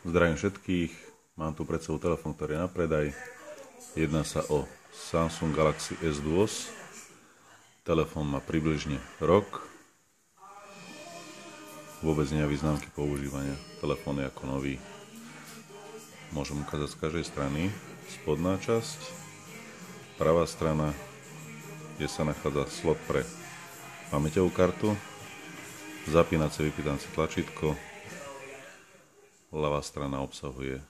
Zdravím všetkých, mám tu pred sebou telefón, ktorý je na predaj. Jedná sa o Samsung Galaxy S2. Telefón má približne rok. Vôbec nie je známky používania. Telefón je ako nový. Môžem ukázať z každej strany. Spodná časť, pravá strana, kde sa nachádza slot pre pamäťovú kartu, zapínacie, vypínacie tlačítko. Ľavá strana obsahuje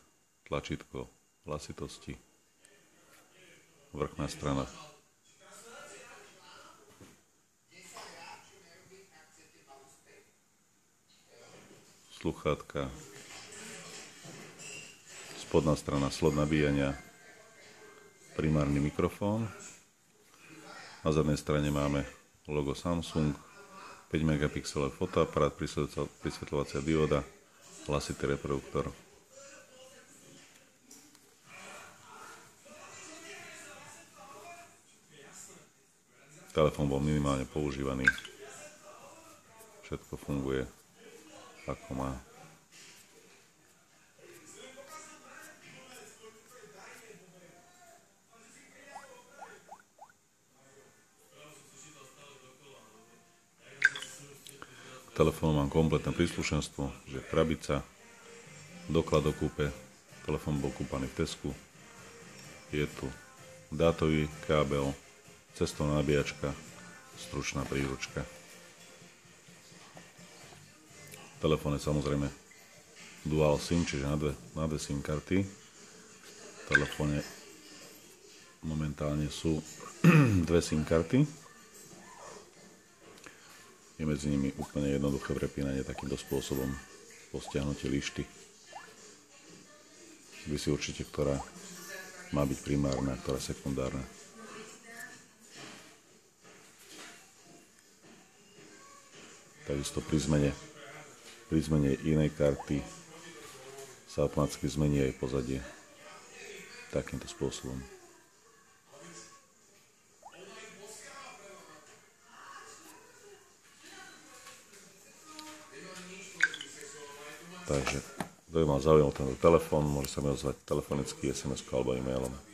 tlačítko hlasitosti. Vrchná strana sluchátka. Spodná strana slot nabíjania, primárny mikrofón. Na zadnej strane máme logo Samsung, 5 megapixelové fotoaparát, prisvetľovacia dióda, hlasitý reproduktor. Telefón bol minimálne používaný. Všetko funguje ako má. K telefónu mám kompletné príslušenstvo, že krabica, doklad o kúpe, telefón bol kúpaný v Tesku, je tu dátový kábel, cestovná nabíjačka, stručná príručka. Telefón je samozrejme dual SIM, čiže na dve SIM karty. V telefóne momentálne sú dve SIM karty. Je medzi nimi úplne jednoduché prepínanie takýmto spôsobom po stiahnutí lišty. Vy si určite, ktorá má byť primárna, ktorá sekundárna. Takisto pri zmene inej karty sa automaticky zmení aj pozadie takýmto spôsobom. Takže, kto by mal záujem o tento telefón, môže sa mi ozvať telefonicky, SMS-ko alebo e-mailom.